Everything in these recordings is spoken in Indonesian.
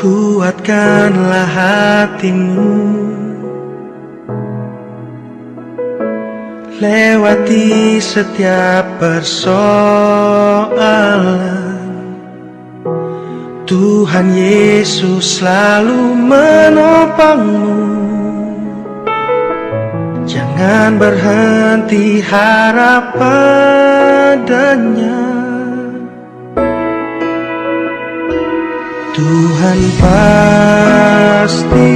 Kuatkanlah hatimu, lewati setiap persoalan. Tuhan Yesus selalu menopangmu. Jangan berhenti harap padanya. Tuhan pasti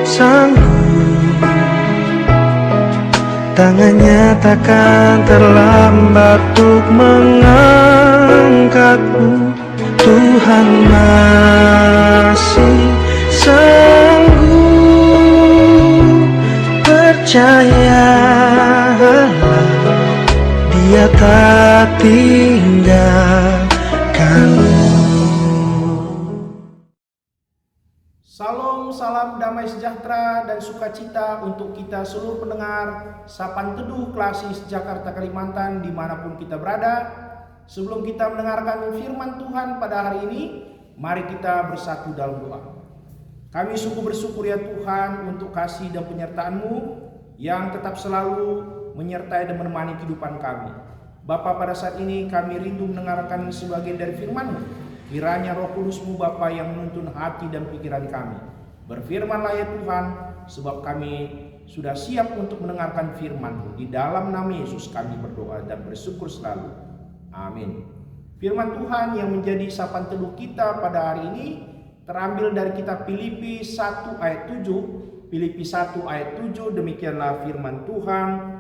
sanggup, tangannya takkan terlambat untuk mengangkatmu. Tuhan masih sanggup, percayalah, Dia tak tinggalkanmu. Salam, salam damai sejahtera dan sukacita untuk kita seluruh pendengar Sapaan Teduh Klasis Jakarta Kalimantan dimanapun kita berada. Sebelum kita mendengarkan firman Tuhan pada hari ini, mari kita bersatu dalam doa. Kami sungguh bersyukur ya Tuhan untuk kasih dan penyertaan-Mu yang tetap selalu menyertai dan menemani kehidupan kami. Bapa, pada saat ini kami rindu mendengarkan sebagian dari firman-Mu. Kiranya Roh Kudus-Mu Bapa yang menuntun hati dan pikiran kami. Berfirmanlah ya Tuhan, sebab kami sudah siap untuk mendengarkan firman-Mu. Di dalam nama Yesus kami berdoa dan bersyukur selalu. Amin. Firman Tuhan yang menjadi sapaan teduh kita pada hari ini terambil dari kitab Filipi 1 ayat 7. Filipi 1 ayat 7, demikianlah firman Tuhan.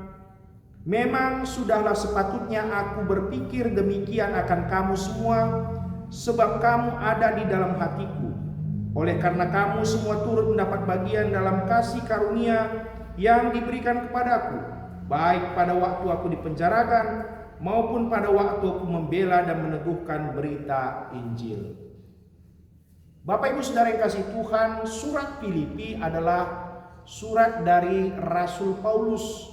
Memang sudahlah sepatutnya aku berpikir demikian akan kamu semua, sebab kamu ada di dalam hatiku. Oleh karena kamu semua turut mendapat bagian dalam kasih karunia yang diberikan kepadaku, baik pada waktu aku dipenjarakan maupun pada waktu aku membela dan meneguhkan berita Injil. Bapak Ibu Saudara yang kasih Tuhan, surat Filipi adalah surat dari Rasul Paulus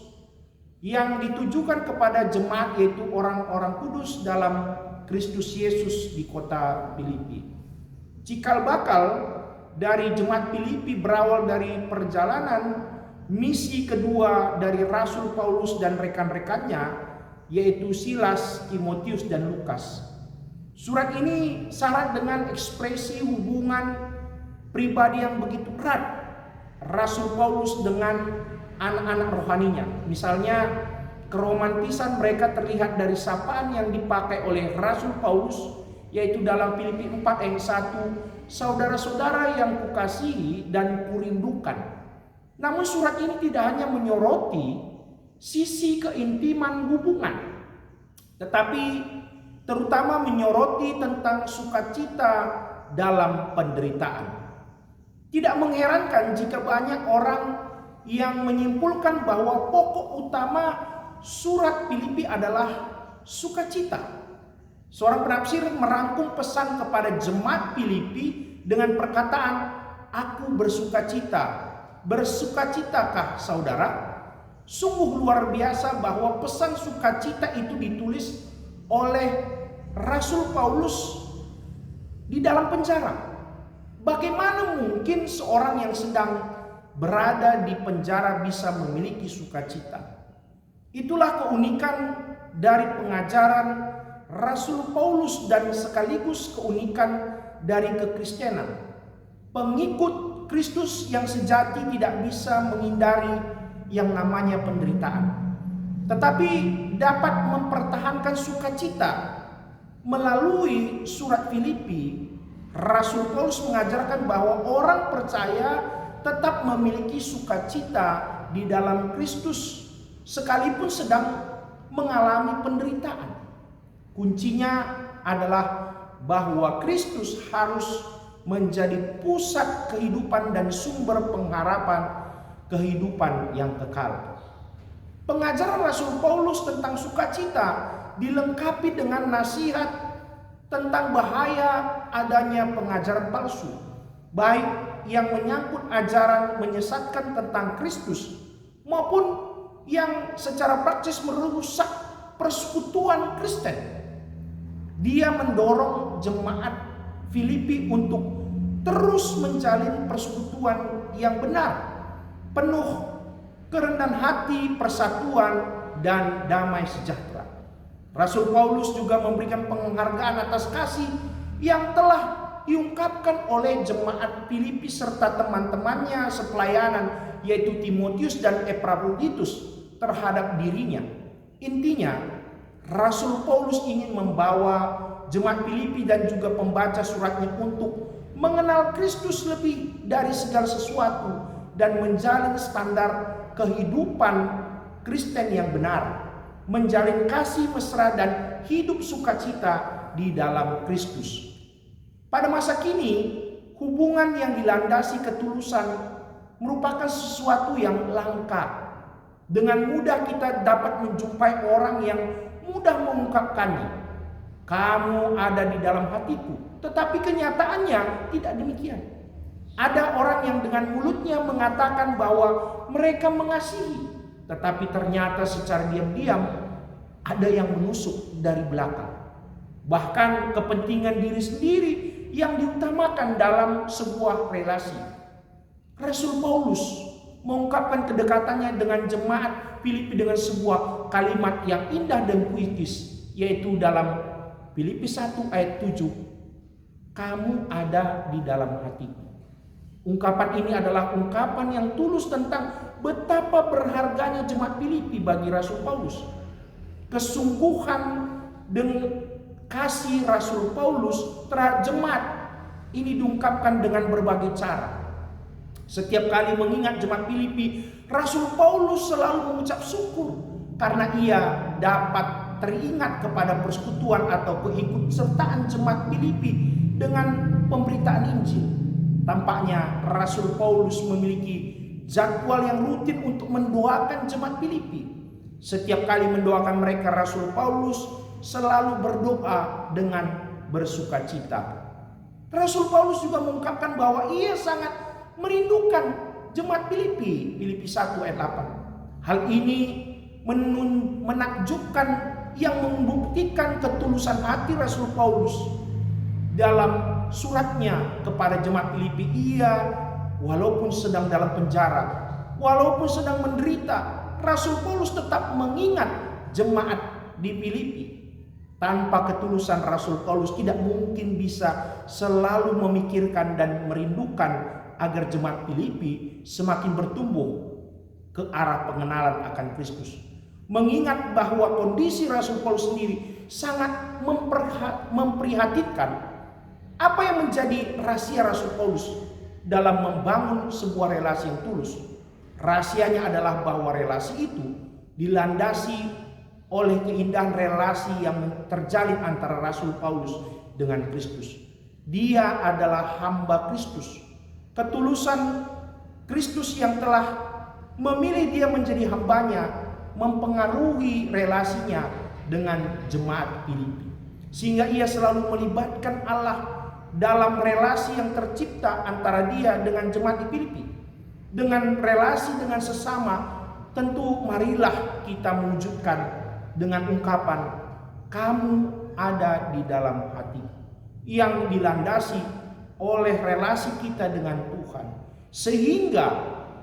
yang ditujukan kepada jemaat, yaitu orang-orang kudus dalam Kristus Yesus di kota Filipi. Cikal bakal dari jemaat Filipi berawal dari perjalanan misi kedua dari Rasul Paulus dan rekan-rekannya, yaitu Silas, Timotius, dan Lukas. Surat ini syarat dengan ekspresi hubungan pribadi yang begitu erat Rasul Paulus dengan anak-anak rohaninya. Misalnya, keromantisan mereka terlihat dari sapaan yang dipakai oleh Rasul Paulus, yaitu dalam Filipi 4 ayat 1, saudara-saudara yang kukasihi dan kurindukan. Namun surat ini tidak hanya menyoroti sisi keintiman hubungan, tetapi terutama menyoroti tentang sukacita dalam penderitaan. Tidak mengherankan jika banyak orang yang menyimpulkan bahwa pokok utama surat Filipi adalah sukacita. Seorang penafsir merangkum pesan kepada jemaat Filipi dengan perkataan, "Aku bersukacita." Bersukacitakah saudara? Sungguh luar biasa bahwa pesan sukacita itu ditulis oleh Rasul Paulus di dalam penjara. Bagaimana mungkin seorang yang sedang berada di penjara bisa memiliki sukacita? Itulah keunikan dari pengajaran Rasul Paulus dan sekaligus keunikan dari kekristenan. Pengikut Kristus yang sejati tidak bisa menghindari yang namanya penderitaan, tetapi dapat mempertahankan sukacita. Melalui surat Filipi, Rasul Paulus mengajarkan bahwa orang percaya tetap memiliki sukacita di dalam Kristus sekalipun sedang mengalami penderitaan. Kuncinya adalah bahwa Kristus harus menjadi pusat kehidupan dan sumber pengharapan kehidupan yang kekal. Pengajaran Rasul Paulus tentang sukacita dilengkapi dengan nasihat tentang bahaya adanya pengajaran palsu, baik yang menyangkut ajaran menyesatkan tentang Kristus maupun yang secara praktis merusak persekutuan Kristen. Dia mendorong jemaat Filipi untuk terus menjalin persekutuan yang benar, penuh kerendahan hati, persatuan, dan damai sejahtera. Rasul Paulus juga memberikan penghargaan atas kasih yang telah diungkapkan oleh jemaat Filipi serta teman-temannya sepelayanan, yaitu Timotius dan Epaphroditus, terhadap dirinya. Intinya, Rasul Paulus ingin membawa jemaat Filipi dan juga pembaca suratnya untuk mengenal Kristus lebih dari segala sesuatu dan menjalin standar kehidupan Kristen yang benar, menjalin kasih mesra dan hidup sukacita di dalam Kristus. Pada masa kini, hubungan yang dilandasi ketulusan merupakan sesuatu yang langka. Dengan mudah kita dapat menjumpai orang yang mudah mengungkapkannya. Kamu ada di dalam hatiku, tetapi kenyataannya tidak demikian. Ada orang yang dengan mulutnya mengatakan bahwa mereka mengasihi, tetapi ternyata secara diam-diam ada yang menusuk dari belakang. Bahkan kepentingan diri sendiri yang diutamakan dalam sebuah relasi. Rasul Paulus mengungkapkan kedekatannya dengan jemaat Filipi dengan sebuah kalimat yang indah dan puitis, yaitu dalam Filipi 1 ayat 7, kamu ada di dalam hatiku. Ungkapan ini adalah ungkapan yang tulus tentang betapa berharganya jemaat Filipi bagi Rasul Paulus. Kesungguhan dan kasih Rasul Paulus terhadap jemaat ini diungkapkan dengan berbagai cara. Setiap kali mengingat jemaat Filipi, Rasul Paulus selalu mengucap syukur karena ia dapat teringat kepada persekutuan atau keikutsertaan jemaat Filipi dengan pemberitaan Injil. Tampaknya Rasul Paulus memiliki jadwal yang rutin untuk mendoakan jemaat Filipi. Setiap kali mendoakan mereka, Rasul Paulus selalu berdoa dengan bersukacita. Rasul Paulus juga mengungkapkan bahwa ia sangat merindukan jemaat Filipi, Filipi 1 ayat 8. Hal ini menakjubkan yang membuktikan ketulusan hati Rasul Paulus dalam suratnya kepada jemaat Filipi. Ia walaupun sedang dalam penjara, walaupun sedang menderita, Rasul Paulus tetap mengingat jemaat di Filipi. Tanpa ketulusan Rasul Paulus tidak mungkin bisa selalu memikirkan dan merindukan agar jemaat Filipi semakin bertumbuh ke arah pengenalan akan Kristus. Mengingat bahwa kondisi Rasul Paulus sendiri sangat memprihatinkan, apa yang menjadi rahasia Rasul Paulus dalam membangun sebuah relasi yang tulus? Rahasianya adalah bahwa relasi itu dilandasi oleh keindahan relasi yang terjalin antara Rasul Paulus dengan Kristus. Dia adalah hamba Kristus. Ketulusan Kristus yang telah memilih dia menjadi hambanya mempengaruhi relasinya dengan jemaat Filipi. Sehingga ia selalu melibatkan Allah dalam relasi yang tercipta antara dia dengan jemaat di Filipi. Dengan relasi dengan sesama, tentu marilah kita mewujudkan dengan ungkapan kamu ada di dalam hati, yang dilandasi oleh relasi kita dengan Tuhan, sehingga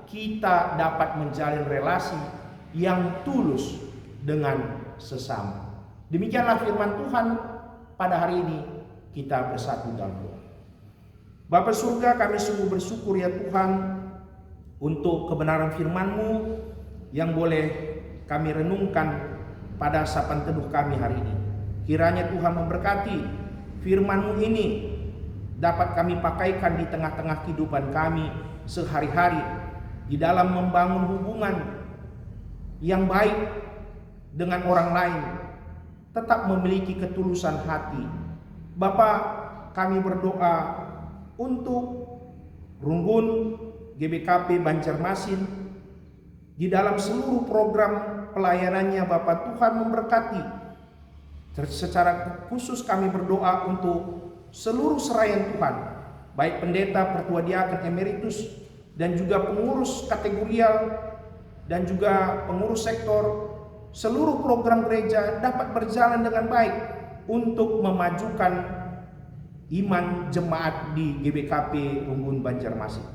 kita dapat menjalin relasi yang tulus dengan sesama. Demikianlah firman Tuhan pada hari ini. Kita bersatu dalam doa. Bapa surga, kami sungguh bersyukur ya Tuhan untuk kebenaran firman-Mu yang boleh kami renungkan pada sapaan teduh kami hari ini. Kiranya Tuhan memberkati firman-Mu ini dapat kami pakaikan di tengah-tengah kehidupan kami sehari-hari di dalam membangun hubungan yang baik dengan orang lain, tetap memiliki ketulusan hati. Bapa, kami berdoa untuk Runggun GBKP Banjarmasin di dalam seluruh program pelayanannya. Bapak, Tuhan memberkati. Secara khusus kami berdoa untuk seluruh serayan Tuhan, baik pendeta, pertua diaken emeritus, dan juga pengurus kategorial dan juga pengurus sektor. Seluruh program gereja dapat berjalan dengan baik untuk memajukan iman jemaat di GBKP Rumbun Banjarmasin.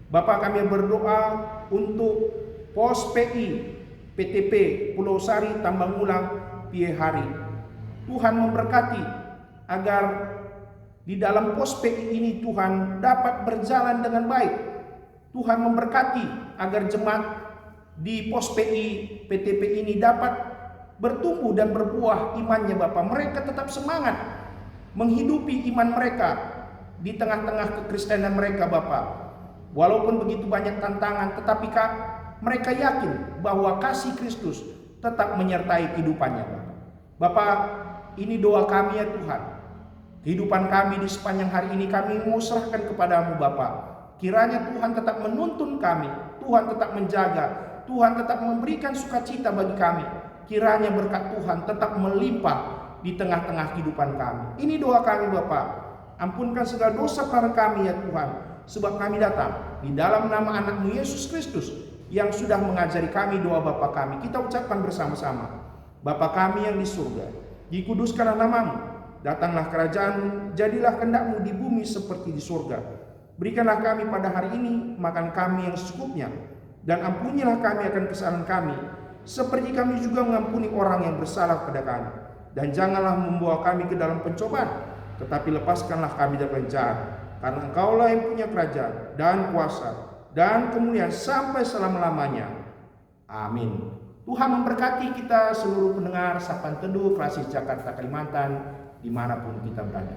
Bapak, kami berdoa untuk Pos PI PTP Pulau Sari Tambang Ulang Pie Hari. Tuhan memberkati agar di dalam pos PI ini Tuhan dapat berjalan dengan baik. Tuhan memberkati agar jemaat di pos PI PTP ini dapat bertumbuh dan berbuah imannya Bapak. Mereka tetap semangat menghidupi iman mereka di tengah-tengah kekristenan mereka Bapak. Walaupun begitu banyak tantangan, tetapi mereka yakin bahwa kasih Kristus tetap menyertai kehidupannya Bapak. Bapak, ini doa kami ya Tuhan. Kehidupan kami di sepanjang hari ini kami mau serahkan kepadamu Bapak. Kiranya Tuhan tetap menuntun kami, Tuhan tetap menjaga, Tuhan tetap memberikan sukacita bagi kami. Kiranya berkat Tuhan tetap melimpah di tengah-tengah kehidupan kami. Ini doa kami Bapak. Ampunkan segala dosa para kami ya Tuhan. Sebab kami datang di dalam nama anak-Mu Yesus Kristus yang sudah mengajari kami doa Bapa kami. Kita ucapkan bersama-sama. Bapa kami yang di surga, dikuduskanlah nama-Mu. Datanglah kerajaan-Mu, jadilah kehendak-Mu di bumi seperti di surga. Berikanlah kami pada hari ini makan kami yang secukupnya, dan ampunilah kami akan kesalahan kami, seperti kami juga mengampuni orang yang bersalah kepada kami. Dan janganlah membawa kami ke dalam pencobaan, tetapi lepaskanlah kami dari jahat. Karena Engkaulah yang punya kerajaan dan kuasa dan kemuliaan sampai selama-lamanya. Amin. Tuhan memberkati kita seluruh pendengar Sapaan Teduh Klasis Jakarta Kalimantan dimanapun kita berada.